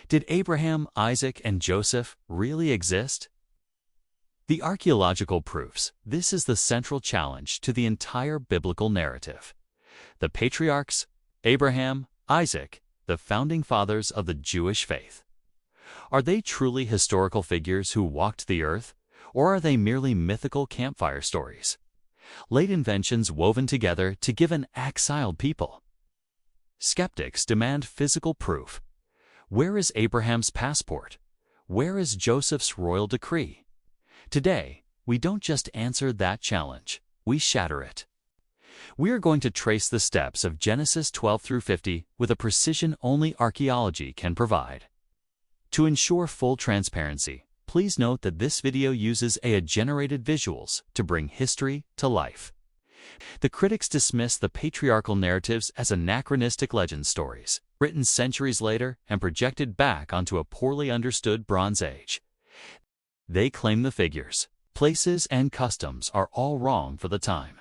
Did Abraham, Isaac, and Joseph really exist? The archaeological proofs. This is the central challenge to the entire biblical narrative. The Patriarchs, Abraham, Isaac, the founding fathers of the Jewish faith. Are they truly historical figures who walked the earth, or are they merely mythical campfire stories? Late inventions woven together to give an exiled people. Skeptics demand physical proof. Where is Abraham's passport? Where is Joseph's royal decree? Today, we don't just answer that challenge, we shatter it. We are going to trace the steps of Genesis 12 through 50 with a precision only archaeology can provide. To ensure full transparency, please note that this video uses AI-generated visuals to bring history to life. The critics dismiss the patriarchal narratives as anachronistic legend stories, written centuries later and projected back onto a poorly understood Bronze Age. They claim the figures, places, and customs are all wrong for the time.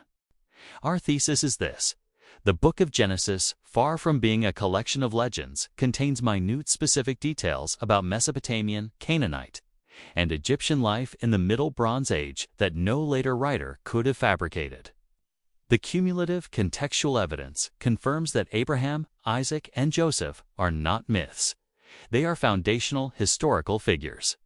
Our thesis is this: the book of Genesis, far from being a collection of legends, contains minute specific details about Mesopotamian, Canaanite, and Egyptian life in the Middle Bronze Age that no later writer could have fabricated. The cumulative contextual evidence confirms that Abraham, Isaac, and Joseph are not myths. They are foundational historical figures.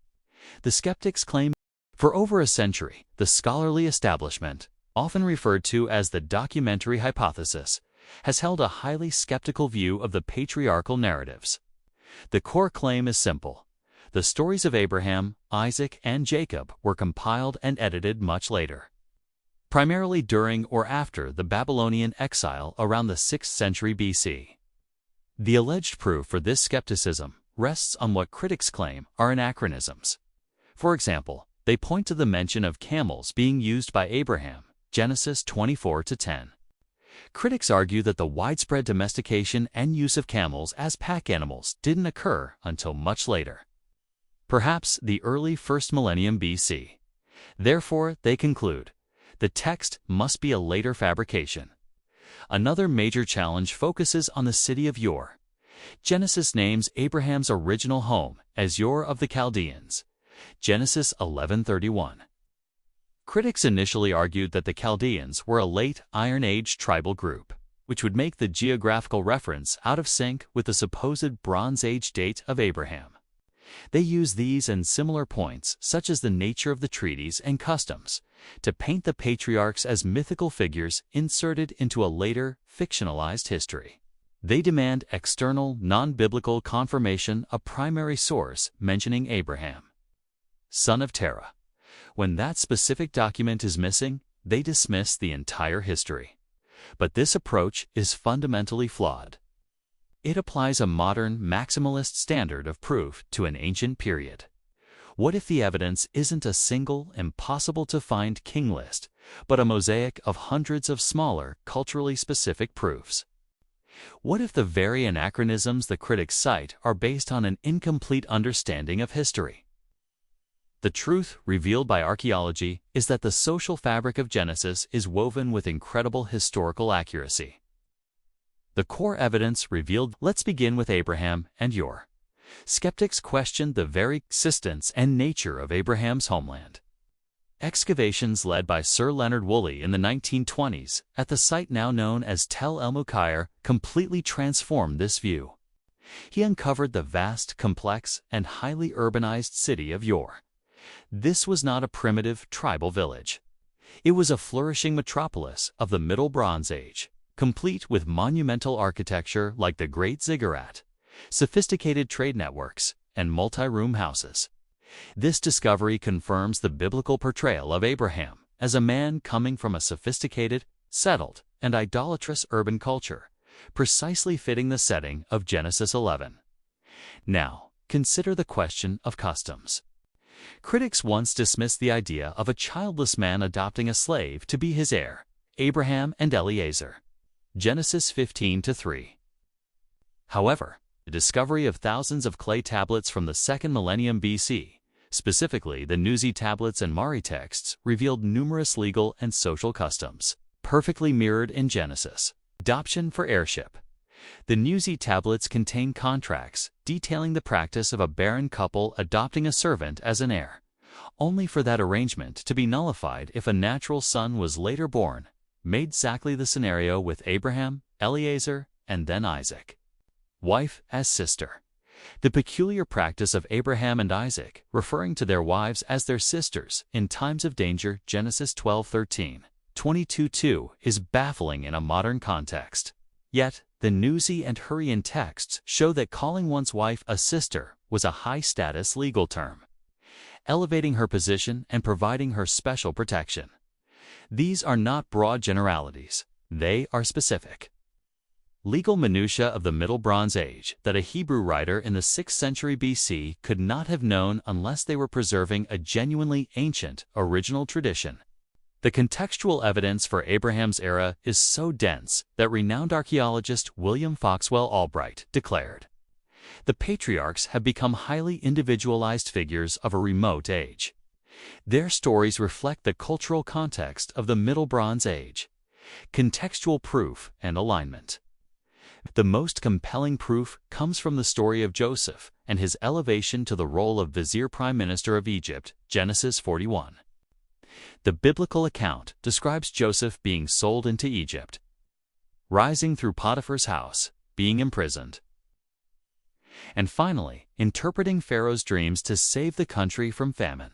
The skeptics claim for over a century, the scholarly establishment, often referred to as the documentary hypothesis, has held a highly skeptical view of the patriarchal narratives. The core claim is simple. The stories of Abraham, Isaac, and Jacob were compiled and edited much later, primarily during or after the Babylonian exile around the 6th century BC. The alleged proof for this skepticism rests on what critics claim are anachronisms. For example, they point to the mention of camels being used by Abraham, Genesis 24:10. Critics argue that the widespread domestication and use of camels as pack animals didn't occur until much later, perhaps the early 1st millennium BC. Therefore, they conclude, the text must be a later fabrication. Another major challenge focuses on the city of Ur. Genesis names Abraham's original home as Ur of the Chaldeans, Genesis 11:31. Critics initially argued that the Chaldeans were a late Iron Age tribal group, which would make the geographical reference out of sync with the supposed Bronze Age date of Abraham. They use these and similar points, such as the nature of the treaties and customs, to paint the patriarchs as mythical figures inserted into a later, fictionalized history. They demand external, non-biblical confirmation, a primary source mentioning Abraham, son of Terah. When that specific document is missing, they dismiss the entire history. But this approach is fundamentally flawed. It applies a modern, maximalist standard of proof to an ancient period. What if the evidence isn't a single, impossible-to-find king list, but a mosaic of hundreds of smaller, culturally specific proofs? What if the very anachronisms the critics cite are based on an incomplete understanding of history? The truth revealed by archaeology is that the social fabric of Genesis is woven with incredible historical accuracy. The core evidence revealed. Let's begin with Abraham and Ur. Skeptics questioned the very existence and nature of Abraham's homeland. Excavations led by Sir Leonard Woolley in the 1920s at the site now known as Tel el-Mukhair completely transformed this view. He uncovered the vast, complex, and highly urbanized city of Ur. This was not a primitive tribal village. It was a flourishing metropolis of the Middle Bronze Age, complete with monumental architecture like the Great Ziggurat, sophisticated trade networks, and multi-room houses. This discovery confirms the biblical portrayal of Abraham as a man coming from a sophisticated, settled, and idolatrous urban culture, precisely fitting the setting of Genesis 11. Now, consider the question of customs. Critics once dismissed the idea of a childless man adopting a slave to be his heir, Abraham and Eliezer, Genesis 15:3. However, the discovery of thousands of clay tablets from the 2nd millennium BC, specifically the Nuzi tablets and Mari texts, revealed numerous legal and social customs, perfectly mirrored in Genesis. Adoption for heirship. The Nuzi tablets contain contracts detailing the practice of a barren couple adopting a servant as an heir, only for that arrangement to be nullified if a natural son was later born, made exactly the scenario with Abraham, Eliezer, and then Isaac. Wife as sister. The peculiar practice of Abraham and Isaac, referring to their wives as their sisters in times of danger, Genesis 12:13, 22:2, is baffling in a modern context. Yet, the Nuzi and Hurrian texts show that calling one's wife a sister was a high-status legal term, elevating her position and providing her special protection. These are not broad generalities, they are specific. Legal minutiae of the Middle Bronze Age that a Hebrew writer in the 6th century BC could not have known unless they were preserving a genuinely ancient, original tradition. The contextual evidence for Abraham's era is so dense that renowned archaeologist William Foxwell Albright declared, "The patriarchs have become highly individualized figures of a remote age. Their stories reflect the cultural context of the Middle Bronze Age. Contextual proof and alignment." The most compelling proof comes from the story of Joseph and his elevation to the role of Vizier Prime Minister of Egypt, Genesis 41. The biblical account describes Joseph being sold into Egypt, rising through Potiphar's house, being imprisoned, and finally, interpreting Pharaoh's dreams to save the country from famine.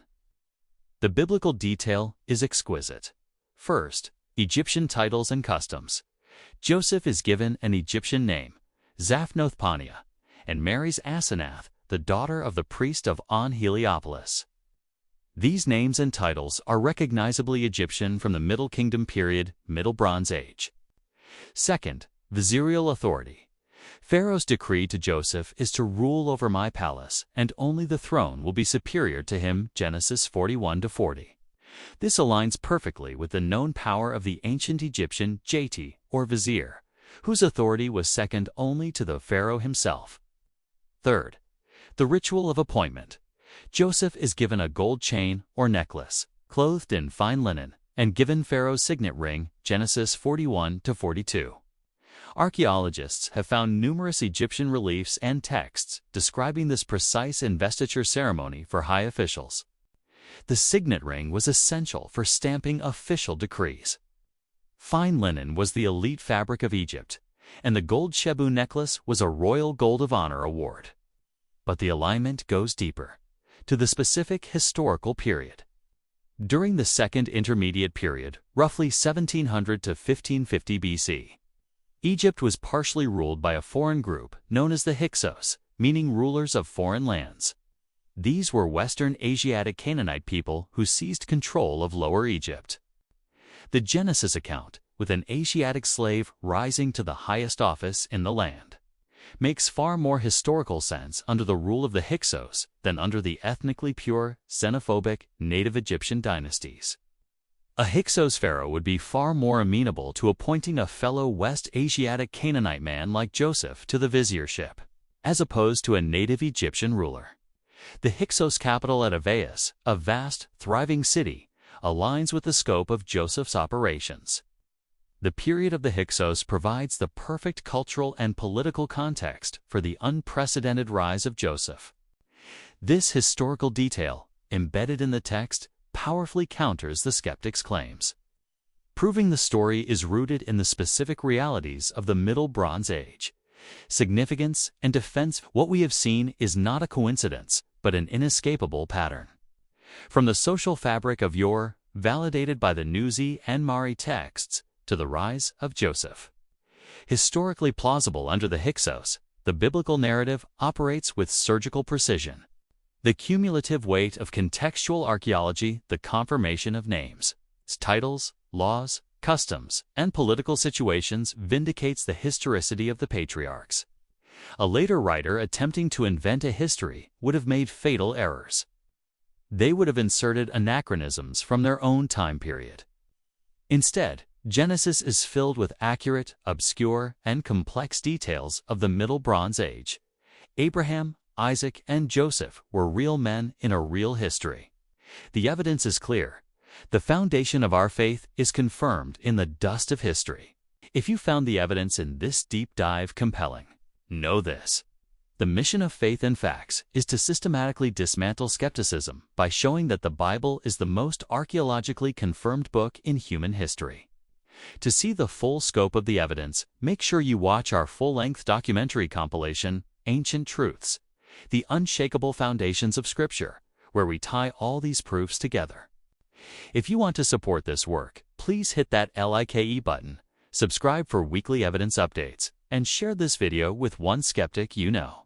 The biblical detail is exquisite. First, Egyptian titles and customs. Joseph is given an Egyptian name, Zaphnath-Paneah, and marries Asenath, the daughter of the priest of On-Heliopolis. These names and titles are recognizably Egyptian from the Middle Kingdom period, Middle Bronze Age. Second, Vizieral authority. Pharaoh's decree to Joseph is to rule over my palace, and only the throne will be superior to him, Genesis 41-40. This aligns perfectly with the known power of the ancient Egyptian Jati, or vizier, whose authority was second only to the pharaoh himself. Third, the ritual of appointment. Joseph is given a gold chain or necklace, clothed in fine linen, and given Pharaoh's signet ring, Genesis 41-42. Archaeologists have found numerous Egyptian reliefs and texts describing this precise investiture ceremony for high officials. The signet ring was essential for stamping official decrees. Fine linen was the elite fabric of Egypt, and the gold Shebu necklace was a royal Gold of Honor award. But the alignment goes deeper, to the specific historical period. During the Second Intermediate Period, roughly 1700 to 1550 BC, Egypt was partially ruled by a foreign group known as the Hyksos, meaning rulers of foreign lands. These were Western Asiatic Canaanite people who seized control of Lower Egypt. The Genesis account, with an Asiatic slave rising to the highest office in the land, makes far more historical sense under the rule of the Hyksos than under the ethnically pure, xenophobic, native Egyptian dynasties. A Hyksos pharaoh would be far more amenable to appointing a fellow West Asiatic Canaanite man like Joseph to the viziership, as opposed to a native Egyptian ruler. The Hyksos capital at Avaeus, a vast, thriving city, aligns with the scope of Joseph's operations. The period of the Hyksos provides the perfect cultural and political context for the unprecedented rise of Joseph. This historical detail, embedded in the text, powerfully counters the skeptics' claims, proving the story is rooted in the specific realities of the Middle Bronze Age. Significance and defense. What we have seen is not a coincidence, but an inescapable pattern. From the social fabric of Ur, validated by the Nuzi and Mari texts, to the rise of Joseph. Historically plausible under the Hyksos, the biblical narrative operates with surgical precision. The cumulative weight of contextual archaeology, the confirmation of names, titles, laws, customs, and political situations vindicates the historicity of the patriarchs. A later writer attempting to invent a history would have made fatal errors. They would have inserted anachronisms from their own time period. Instead, Genesis is filled with accurate, obscure, and complex details of the Middle Bronze Age. Abraham, Isaac, and Joseph were real men in a real history. The evidence is clear. The foundation of our faith is confirmed in the dust of history. If you found the evidence in this deep dive compelling, know this: The mission of Faith and Facts is to systematically dismantle skepticism by showing that the Bible is the most archaeologically confirmed book in human history. To see the full scope of the evidence, make sure you watch our full-length documentary compilation, Ancient Truths, The Unshakable Foundations of Scripture, where we tie all these proofs together. If you want to support this work, please hit that like button, subscribe for weekly evidence updates, and share this video with one skeptic you know.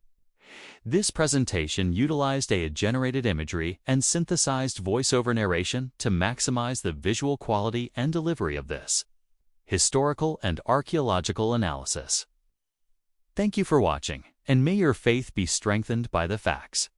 This presentation utilized AI-generated imagery and synthesized voiceover narration to maximize the visual quality and delivery of this historical and archaeological analysis. Thank you for watching, and may your faith be strengthened by the facts.